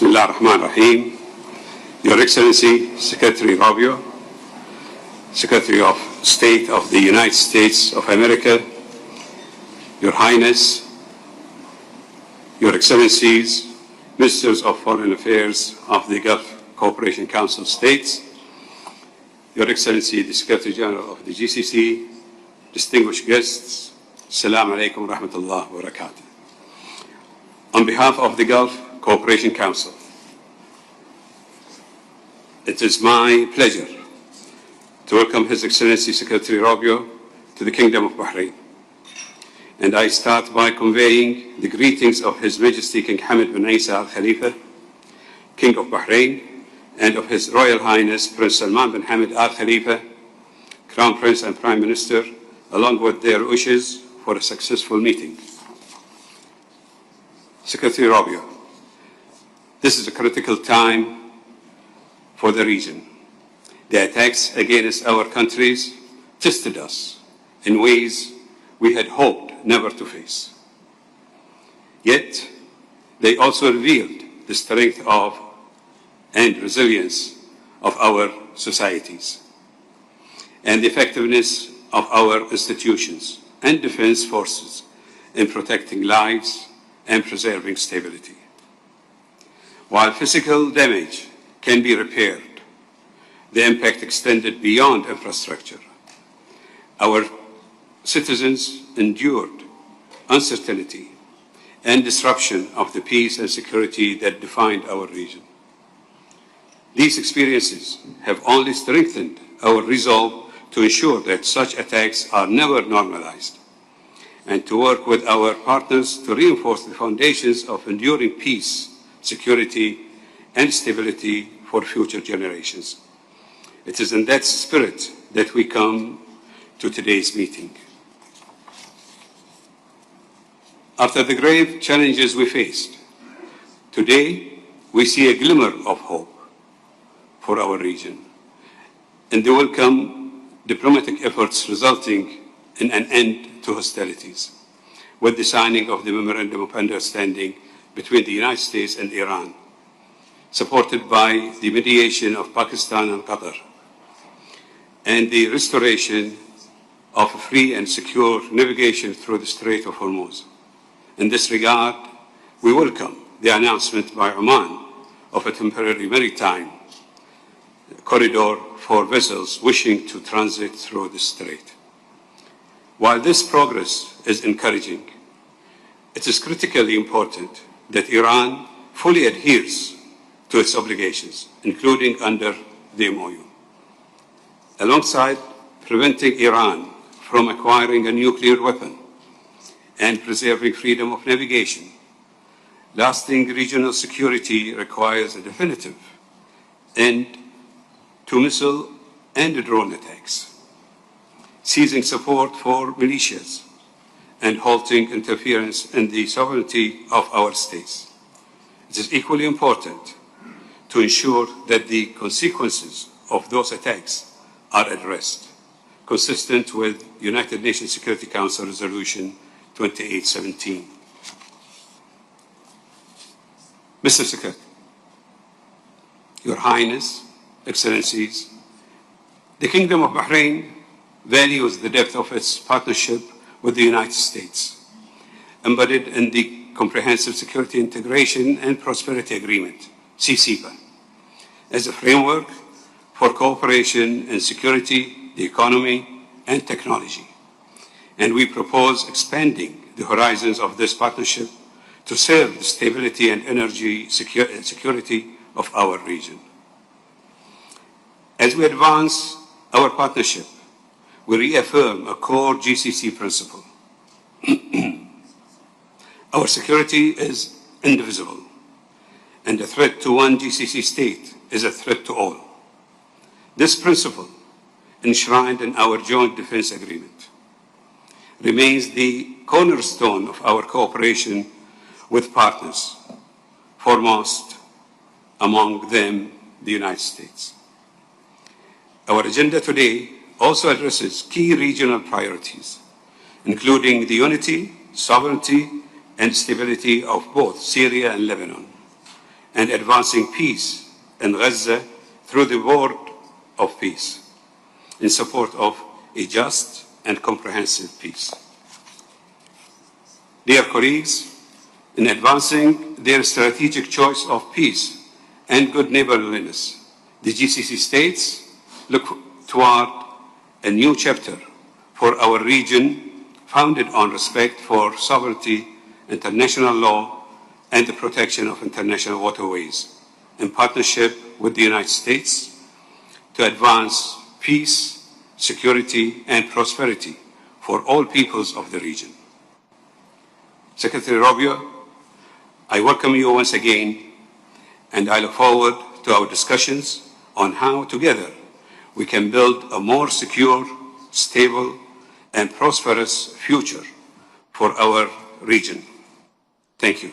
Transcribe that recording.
Bismillah ar-Rahman ar-Rahim. Your Excellency, Secretary Rubio, Secretary of State of the United States of America, Your Highness, Your Excellencies, Ministers of Foreign Affairs of the Gulf Cooperation Council states, Your Excellency, the Secretary General of the GCC, distinguished guests, Assalamu alaikum wa rahmatullah wa barakatuh. On behalf of the Gulf Cooperation Council, it is my pleasure to welcome His Excellency Secretary Rubio to the Kingdom of Bahrain. And I start by conveying the greetings of His Majesty King Hamad bin Isa Al Khalifa, King of Bahrain, and of His Royal Highness Prince Salman bin Hamad Al Khalifa, Crown Prince and Prime Minister, along with their wishes for a successful meeting. Secretary Rubio, this is a critical time for the region. The attacks against our countries tested us in ways we had hoped never to face. Yet, they also revealed the strength of and resilience of our societies and the effectiveness of our institutions and defense forces in protecting lives and preserving stability. While physical damage can be repaired, the impact extended beyond infrastructure. Our citizens endured uncertainty and disruption of the peace and security that defined our region. These experiences have only strengthened our resolve to ensure that such attacks are never normalized, and to work with our partners to reinforce the foundations of enduring peace, security, and stability for future generations. It is in that spirit that we come to today's meeting. After the grave challenges we faced, today we see a glimmer of hope for our region and the welcome diplomatic efforts resulting in an end to hostilities, with the signing of the Memorandum of Understanding between the United States and Iran, supported by the mediation of Pakistan and Qatar, and the restoration of free and secure navigation through the Strait of Hormuz. In this regard, we welcome the announcement by Oman of a temporary maritime corridor for vessels wishing to transit through the strait. While this progress is encouraging, it is critically important that Iran fully adheres to its obligations, including under the MOU. Alongside preventing Iran from acquiring a nuclear weapon and preserving freedom of navigation, lasting regional security requires a definitive end to missile and drone attacks, ceasing support for militias, and halting interference in the sovereignty of our states. It is equally important to ensure that the consequences of those attacks are addressed, consistent with United Nations Security Council Resolution 2817. Mr. Secretary, Your Highness, Excellencies, the Kingdom of Bahrain values the depth of its partnership with the United States, embedded in the Comprehensive Security Integration and Prosperity Agreement, CCPA, as a framework for cooperation in security, the economy, and technology. And we propose expanding the horizons of this partnership to serve the stability and energy security of our region. As we advance our partnership, we reaffirm a core GCC principle. Our security is indivisible, and a threat to one GCC state is a threat to all. This principle, enshrined in our joint defense agreement, remains the cornerstone of our cooperation with partners, foremost among them the United States. Our agenda today also addresses key regional priorities, including the unity, sovereignty, and stability of both Syria and Lebanon, and advancing peace in Gaza through the word of peace, in support of a just and comprehensive peace. Dear colleagues, in advancing their strategic choice of peace and good neighborliness, the GCC states look toward a new chapter for our region founded on respect for sovereignty, international law, and the protection of international waterways, in partnership with the United States to advance peace, security, and prosperity for all peoples of the region. Secretary Rubio, I welcome you once again, and I look forward to our discussions on how together we can build a more secure, stable, and prosperous future for our region. Thank you.